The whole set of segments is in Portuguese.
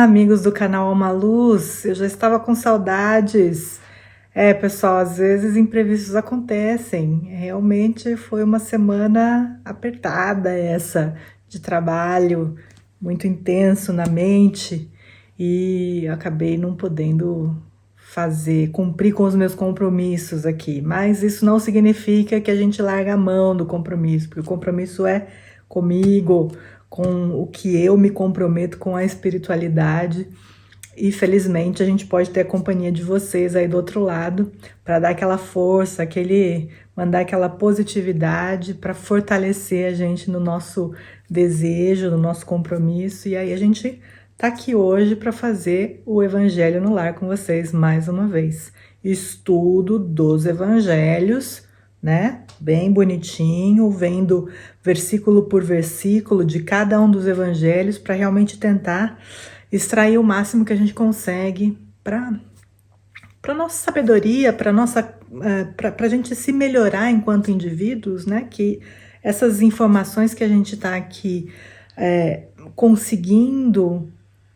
amigos do canal Alma Luz, eu já estava com saudades. Pessoal, às vezes imprevistos acontecem. Realmente foi uma semana apertada essa de trabalho, muito intenso na mente, e acabei não podendo cumprir com os meus compromissos aqui. Mas isso não significa que a gente larga a mão do compromisso, porque o compromisso é comigo, com o que eu me comprometo com a espiritualidade. E felizmente a gente pode ter a companhia de vocês aí do outro lado para dar aquela força, mandar aquela positividade para fortalecer a gente no nosso desejo, no nosso compromisso. E aí a gente tá aqui hoje para fazer o Evangelho no Lar com vocês mais uma vez. Estudo dos Evangelhos, né? Bem bonitinho, vendo versículo por versículo de cada um dos Evangelhos para realmente tentar extrair o máximo que a gente consegue para nossa sabedoria, para a gente se melhorar enquanto indivíduos, né? Que essas informações que a gente está aqui conseguindo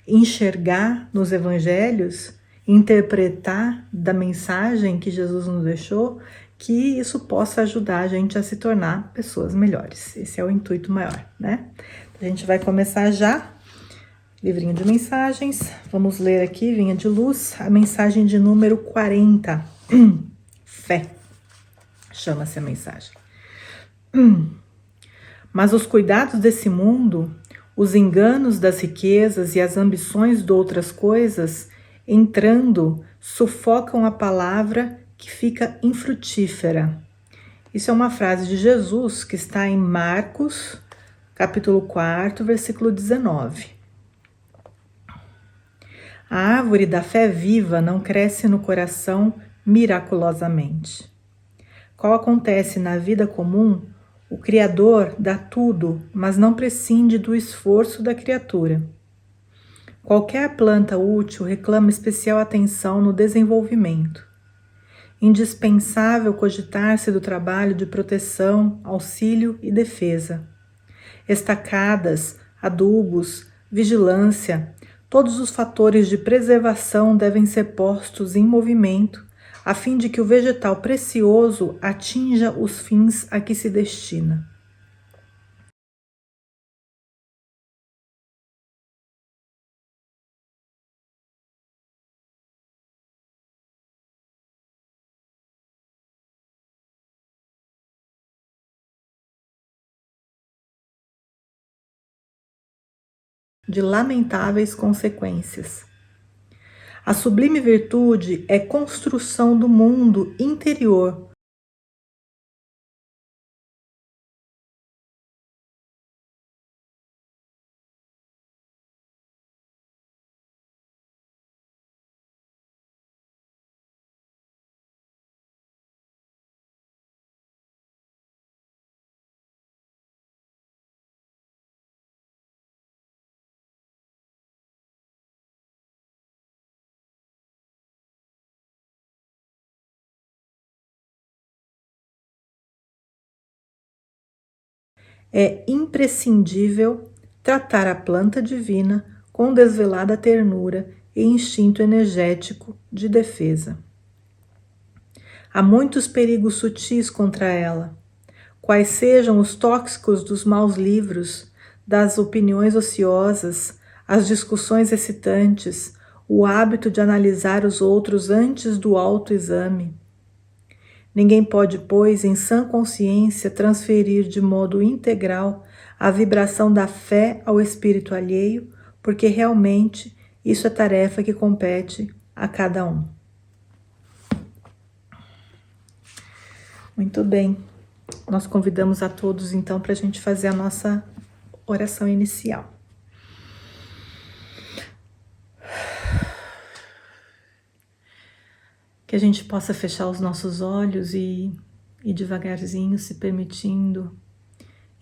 enxergar nos evangelhos, interpretar da mensagem que Jesus nos deixou, que isso possa ajudar a gente a se tornar pessoas melhores. Esse é o intuito maior, né? A gente vai começar já. Livrinho de mensagens, vamos ler aqui, Vinha de Luz, a mensagem de número 40. Fé, chama-se a mensagem. Mas os cuidados desse mundo, os enganos das riquezas e as ambições de outras coisas, entrando, sufocam a palavra que fica infrutífera. Isso é uma frase de Jesus que está em Marcos, capítulo 4, versículo 19. A árvore da fé viva não cresce no coração miraculosamente. Qual acontece na vida comum, o Criador dá tudo, mas não prescinde do esforço da criatura. Qualquer planta útil reclama especial atenção no desenvolvimento. Indispensável cogitar-se do trabalho de proteção, auxílio e defesa. Estacadas, adubos, vigilância, todos os fatores de preservação devem ser postos em movimento, a fim de que o vegetal precioso atinja os fins a que se destina. De lamentáveis consequências. A sublime virtude é construção do mundo interior. É imprescindível tratar a planta divina com desvelada ternura e instinto energético de defesa. Há muitos perigos sutis contra ela, quais sejam os tóxicos dos maus livros, das opiniões ociosas, as discussões excitantes, o hábito de analisar os outros antes do autoexame. Ninguém pode, pois, em sã consciência, transferir de modo integral a vibração da fé ao espírito alheio, porque realmente isso é tarefa que compete a cada um. Muito bem. Nós convidamos a todos, então, para a gente fazer a nossa oração inicial. Que a gente possa fechar os nossos olhos e devagarzinho se permitindo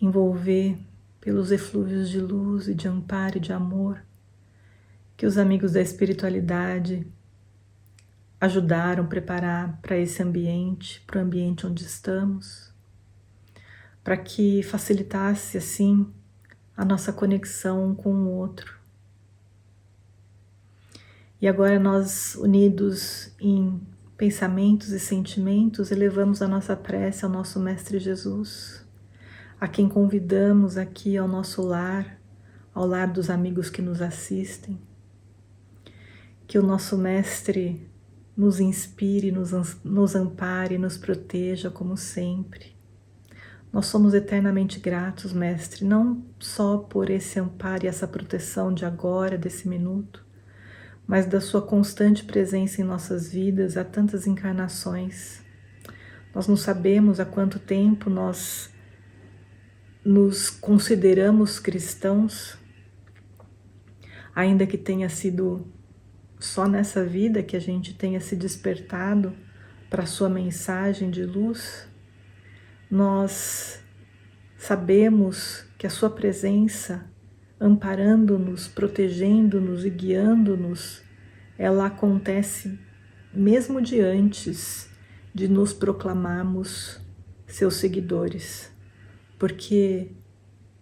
envolver pelos eflúvios de luz e de amparo e de amor que os amigos da espiritualidade ajudaram a preparar para esse ambiente, para o ambiente onde estamos, para que facilitasse assim a nossa conexão um com o outro. E agora nós, unidos em pensamentos e sentimentos, elevamos a nossa prece ao nosso Mestre Jesus, a quem convidamos aqui ao nosso lar, ao lar dos amigos que nos assistem. Que o nosso Mestre nos inspire, nos ampare, nos proteja como sempre. Nós somos eternamente gratos, Mestre, não só por esse amparo e essa proteção de agora, desse minuto, mas da sua constante presença em nossas vidas há tantas encarnações. Nós não sabemos há quanto tempo nós nos consideramos cristãos, ainda que tenha sido só nessa vida que a gente tenha se despertado para a sua mensagem de luz. Nós sabemos que a sua presença, amparando-nos, protegendo-nos e guiando-nos, ela acontece mesmo de antes de nos proclamarmos seus seguidores, porque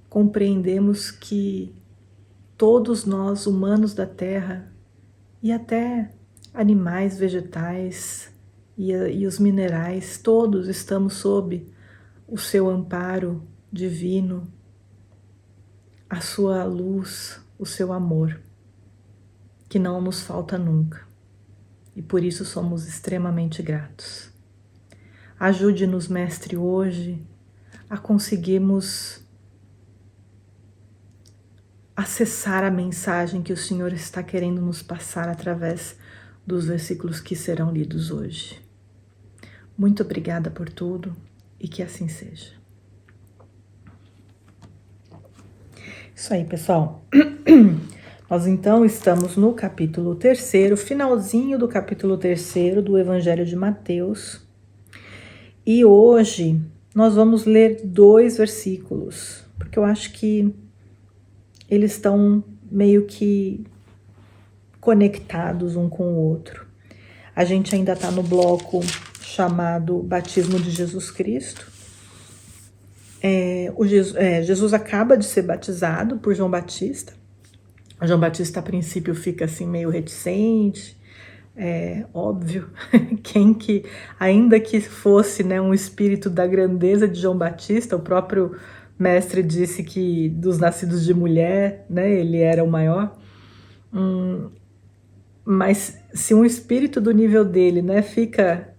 compreendemos que todos nós, humanos da Terra, e até animais, vegetais e os minerais, todos estamos sob o seu amparo divino, a sua luz, o seu amor, que não nos falta nunca. E por isso somos extremamente gratos. Ajude-nos, Mestre, hoje a conseguirmos acessar a mensagem que o Senhor está querendo nos passar através dos versículos que serão lidos hoje. Muito obrigada por tudo e que assim seja. Isso aí, pessoal. Nós então estamos no capítulo 3º, finalzinho do capítulo 3º do Evangelho de Mateus. E hoje nós vamos ler 2 versículos, porque eu acho que eles estão meio que conectados um com o outro. A gente ainda está no bloco chamado Batismo de Jesus Cristo. Jesus acaba de ser batizado por João Batista. João Batista, a princípio, fica assim meio reticente, óbvio, ainda que fosse, né, um espírito da grandeza de João Batista, o próprio mestre disse que dos nascidos de mulher, né, ele era o maior. Mas se um espírito do nível dele, né, fica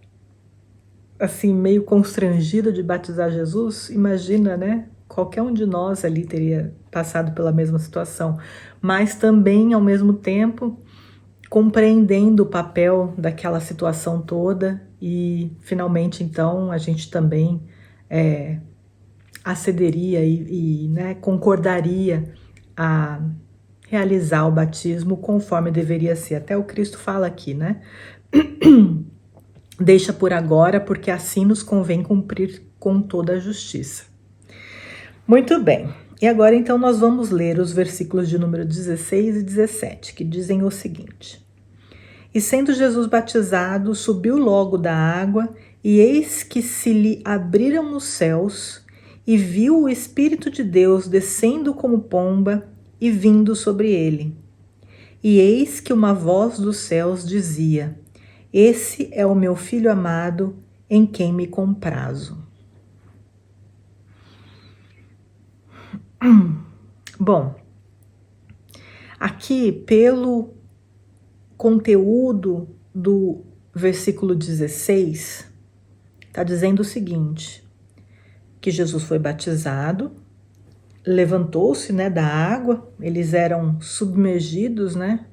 assim meio constrangido de batizar Jesus, imagina, né? Qualquer um de nós ali teria passado pela mesma situação, mas também ao mesmo tempo compreendendo o papel daquela situação toda e finalmente então a gente também acederia e né, concordaria a realizar o batismo conforme deveria ser. Até o Cristo fala aqui, né? Deixa por agora, porque assim nos convém cumprir com toda a justiça. Muito bem. E agora então nós vamos ler os versículos de número 16 e 17, que dizem o seguinte: E sendo Jesus batizado, subiu logo da água, e eis que se lhe abriram os céus, e viu o Espírito de Deus descendo como pomba e vindo sobre ele. E eis que uma voz dos céus dizia: Esse é o meu Filho amado, em quem me comprazo. Bom, aqui pelo conteúdo do versículo 16, está dizendo o seguinte, que Jesus foi batizado, levantou-se, né, da água, eles eram submergidos, né,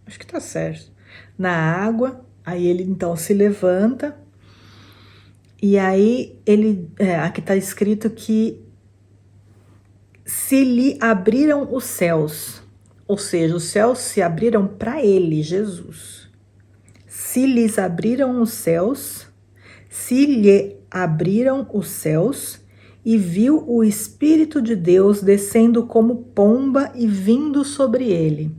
acho que tá certo, na água, aí ele então se levanta, e aí ele, aqui está escrito que se lhe abriram os céus, ou seja, os céus se abriram para ele, Jesus. Se lhes abriram os céus, se lhe abriram os céus, e viu o Espírito de Deus descendo como pomba e vindo sobre ele.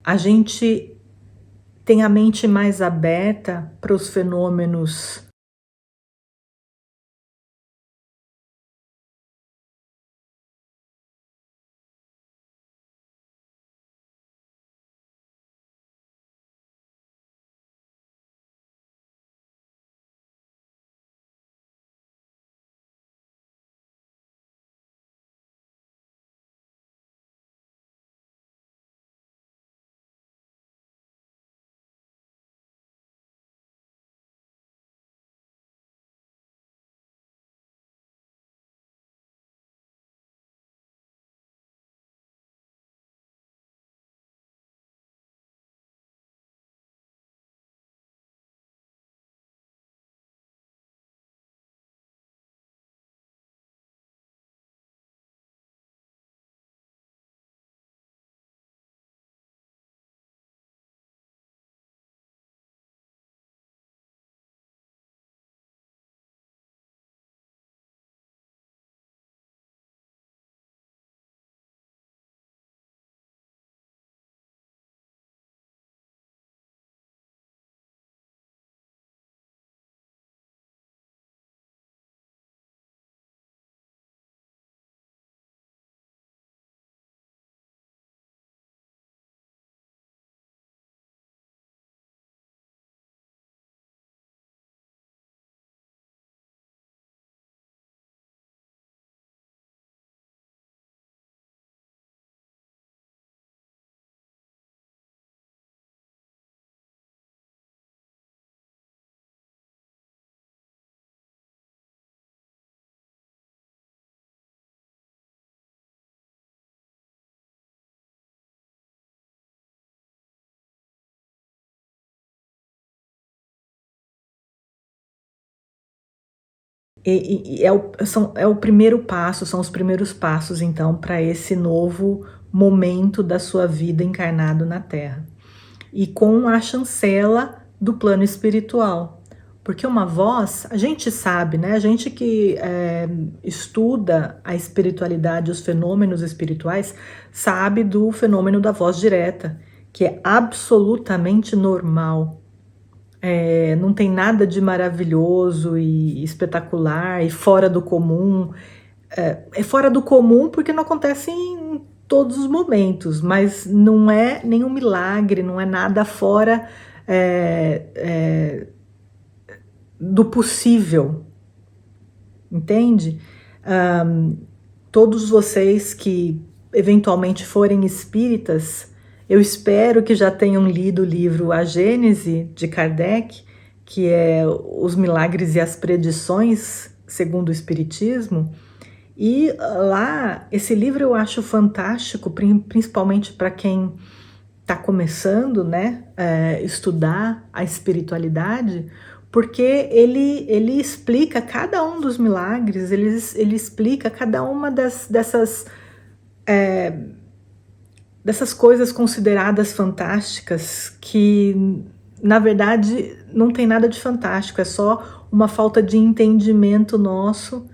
a gente tem a mente mais aberta para os fenômenos. É o primeiro passo, são os primeiros passos, então, para esse novo momento da sua vida encarnado na Terra. E com a chancela do plano espiritual. Porque uma voz, a gente sabe, né? A gente que estuda a espiritualidade, os fenômenos espirituais, sabe do fenômeno da voz direta, que é absolutamente normal. Não tem nada de maravilhoso e espetacular e fora do comum. É fora do comum porque não acontece em todos os momentos, mas não é nenhum milagre, não é nada fora é, é, do possível, entende? Ahn, Todos vocês que eventualmente forem espíritas, eu espero que já tenham lido o livro A Gênese, de Kardec, que é Os Milagres e as Predições, segundo o Espiritismo. E lá, esse livro eu acho fantástico, principalmente para quem está começando, né, estudar a espiritualidade, porque ele explica cada um dos milagres, ele explica cada uma dessas coisas consideradas fantásticas que, na verdade, não tem nada de fantástico, é só uma falta de entendimento nosso,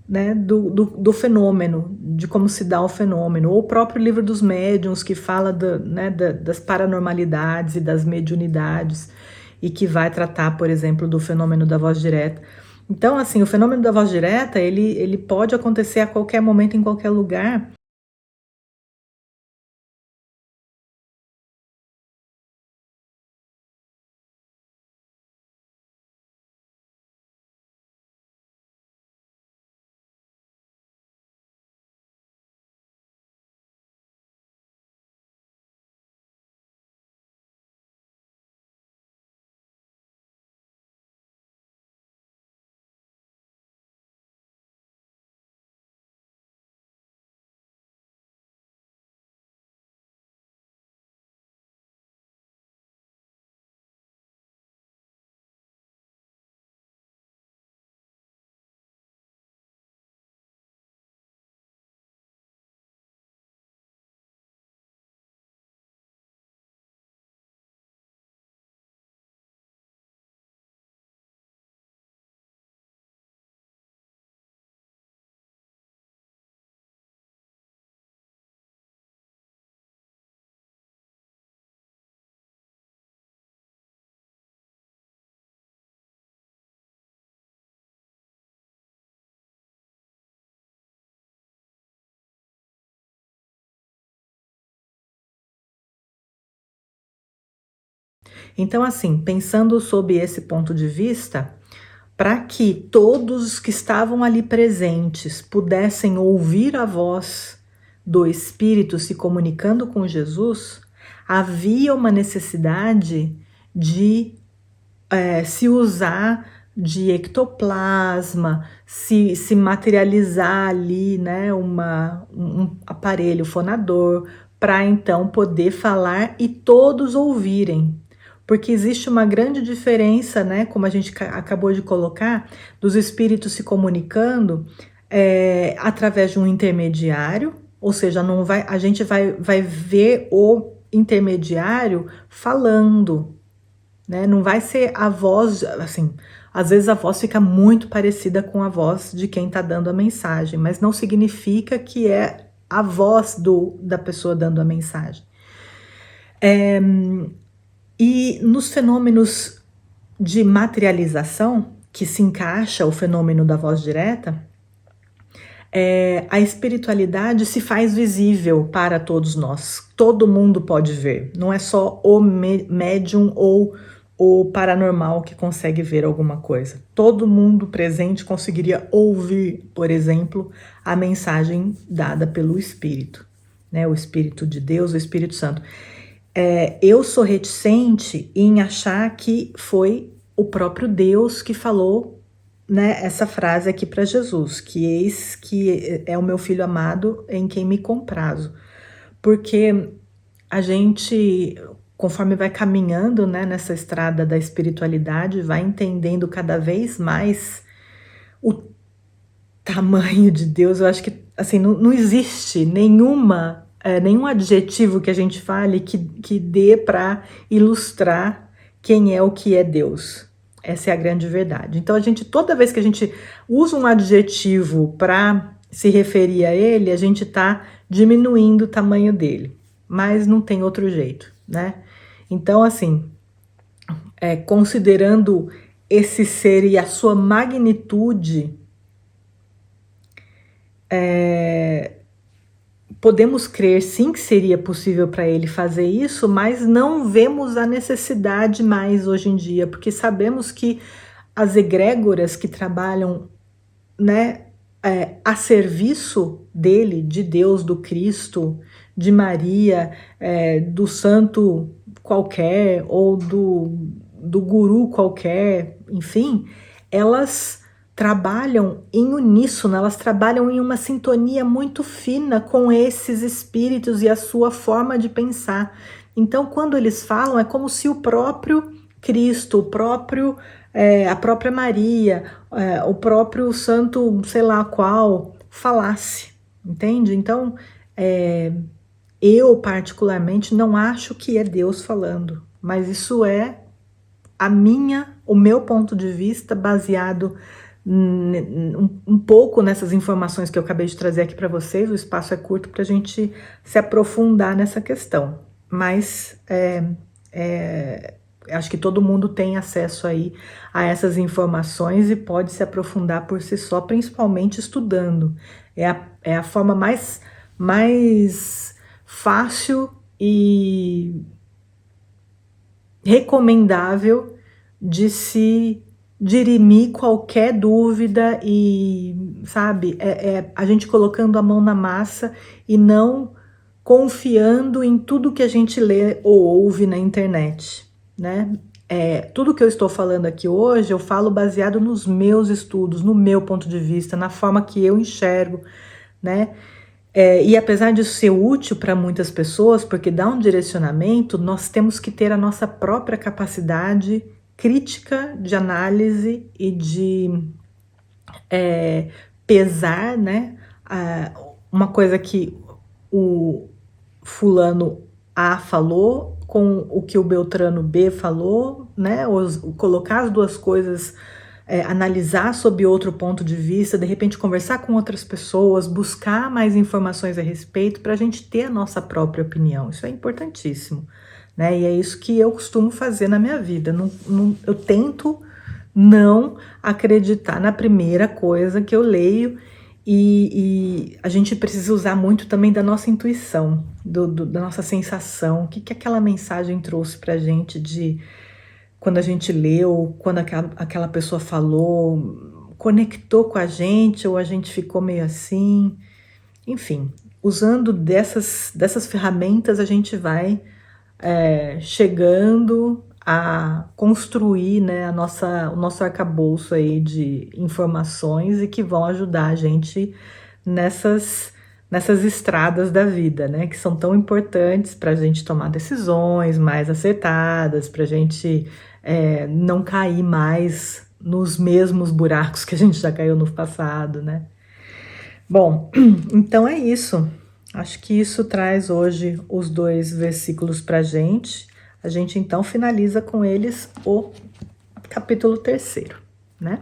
né, do fenômeno, de como se dá o fenômeno, ou o próprio livro dos médiuns, que fala né, das paranormalidades e das mediunidades, e que vai tratar, por exemplo, do fenômeno da voz direta. Então, assim, o fenômeno da voz direta, ele pode acontecer a qualquer momento, em qualquer lugar, Então, assim, pensando sob esse ponto de vista, para que todos os que estavam ali presentes pudessem ouvir a voz do Espírito se comunicando com Jesus, havia uma necessidade de se usar de ectoplasma, se materializar ali, né, um aparelho fonador, para então poder falar e todos ouvirem. Porque existe uma grande diferença, né, como a gente acabou de colocar, dos espíritos se comunicando através de um intermediário, ou seja, não vai, a gente vai ver o intermediário falando, né? Não vai ser a voz, assim, às vezes a voz fica muito parecida com a voz de quem está dando a mensagem, mas não significa que é a voz da pessoa dando a mensagem. E nos fenômenos de materialização, que se encaixa o fenômeno da voz direta, a espiritualidade se faz visível para todos nós. Todo mundo pode ver. Não é só o médium ou o paranormal que consegue ver alguma coisa. Todo mundo presente conseguiria ouvir, por exemplo, a mensagem dada pelo Espírito, né? O Espírito de Deus, o Espírito Santo. Eu sou reticente em achar que foi o próprio Deus que falou, né, essa frase aqui para Jesus, que eis que é o meu filho amado em quem me comprazo. Porque a gente, conforme vai caminhando, né, nessa estrada da espiritualidade, vai entendendo cada vez mais o tamanho de Deus. Eu acho que assim, não existe nenhum adjetivo que a gente fale que dê para ilustrar quem é o que é Deus. Essa é a grande verdade. Então, toda vez que a gente usa um adjetivo para se referir a ele, a gente está diminuindo o tamanho dele, mas não tem outro jeito, né? Então, assim, considerando esse ser e a sua magnitude, podemos crer sim que seria possível para ele fazer isso, mas não vemos a necessidade mais hoje em dia, porque sabemos que as egrégoras que trabalham, né, a serviço dele, de Deus, do Cristo, de Maria, do santo qualquer, ou do guru qualquer, enfim, elas trabalham em uníssono, elas trabalham em uma sintonia muito fina com esses espíritos e a sua forma de pensar. Então, quando eles falam, é como se o próprio Cristo, a própria Maria, o próprio santo, sei lá qual, falasse, entende? Então, eu particularmente não acho que é Deus falando, mas isso é o meu ponto de vista baseado um pouco nessas informações que eu acabei de trazer aqui para vocês. O espaço é curto para a gente se aprofundar nessa questão, mas acho que todo mundo tem acesso aí a essas informações e pode se aprofundar por si só, principalmente estudando. É a forma mais fácil e recomendável de se dirimir qualquer dúvida e, sabe, a gente colocando a mão na massa e não confiando em tudo que a gente lê ou ouve na internet, né? Tudo que eu estou falando aqui hoje, eu falo baseado nos meus estudos, no meu ponto de vista, na forma que eu enxergo, né? E apesar disso ser útil para muitas pessoas, porque dá um direcionamento, nós temos que ter a nossa própria capacidade crítica de análise e de pesar, né? Uma coisa que o fulano A falou com o que o Beltrano B falou, né? Colocar as duas coisas, analisar sob outro ponto de vista, de repente conversar com outras pessoas, buscar mais informações a respeito para a gente ter a nossa própria opinião. Isso é importantíssimo, né? E é isso que eu costumo fazer na minha vida. Eu tento não acreditar na primeira coisa que eu leio, e a gente precisa usar muito também da nossa intuição, da nossa sensação, o que aquela mensagem trouxe pra gente de quando a gente leu, quando aquela pessoa falou, conectou com a gente ou a gente ficou meio assim. Enfim, usando dessas ferramentas a gente vai chegando a construir, né, o nosso arcabouço aí de informações e que vão ajudar a gente nessas, nessas estradas da vida, né, que são tão importantes para a gente tomar decisões mais acertadas, para a gente não cair mais nos mesmos buracos que a gente já caiu no passado, né? Bom, então é isso. Acho que isso traz hoje os 2 versículos para a gente. A gente então finaliza com eles o capítulo 3º, né?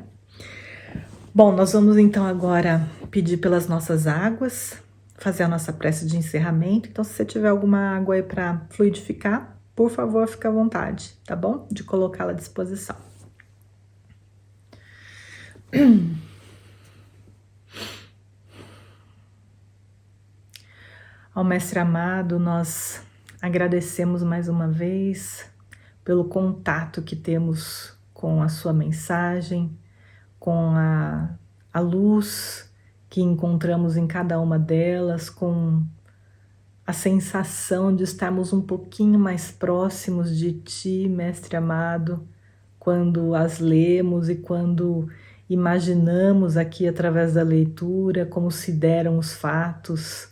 Bom, nós vamos então agora pedir pelas nossas águas, fazer a nossa prece de encerramento. Então, se você tiver alguma água aí para fluidificar, por favor, fique à vontade, tá bom? De colocá-la à disposição. Ao Mestre amado, nós agradecemos mais uma vez pelo contato que temos com a sua mensagem, com a luz que encontramos em cada uma delas, com a sensação de estarmos um pouquinho mais próximos de Ti, Mestre amado, quando as lemos e quando imaginamos aqui através da leitura como se deram os fatos,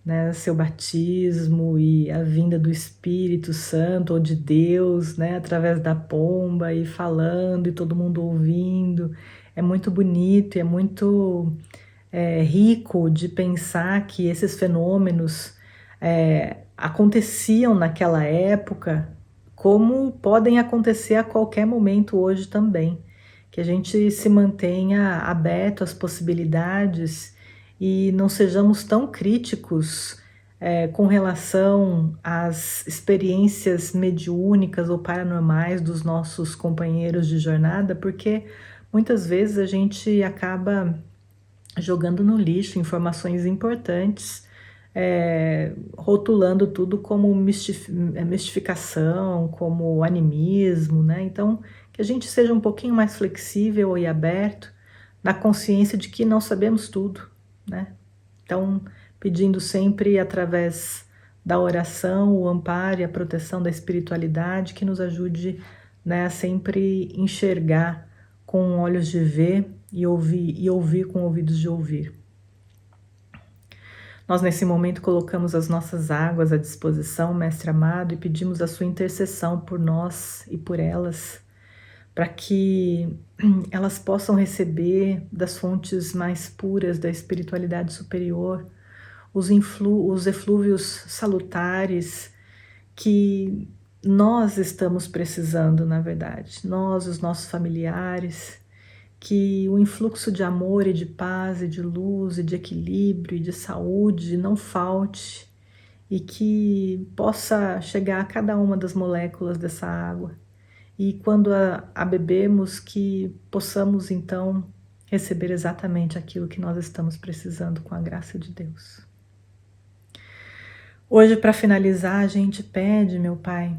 né, seu batismo e a vinda do Espírito Santo ou de Deus, né, através da pomba e falando e todo mundo ouvindo. É muito bonito e é muito rico de pensar que esses fenômenos aconteciam naquela época, como podem acontecer a qualquer momento hoje também. Que a gente se mantenha aberto às possibilidades e não sejamos tão críticos com relação às experiências mediúnicas ou paranormais dos nossos companheiros de jornada, porque muitas vezes a gente acaba jogando no lixo informações importantes, rotulando tudo como mistificação, como animismo, né? Então, que a gente seja um pouquinho mais flexível e aberto, na consciência de que não sabemos tudo, né? Então, pedindo sempre através da oração, o amparo e a proteção da espiritualidade que nos ajude, né, a sempre enxergar com olhos de ver e ouvir com ouvidos de ouvir. Nós nesse momento colocamos as nossas águas à disposição, Mestre amado, e pedimos a sua intercessão por nós e por elas, para que elas possam receber das fontes mais puras da espiritualidade superior os eflúvios salutares que nós estamos precisando, na verdade, nós, os nossos familiares, que o influxo de amor e de paz e de luz e de equilíbrio e de saúde não falte e que possa chegar a cada uma das moléculas dessa água. E quando a bebemos, que possamos então receber exatamente aquilo que nós estamos precisando com a graça de Deus. Hoje, para finalizar, a gente pede, meu Pai,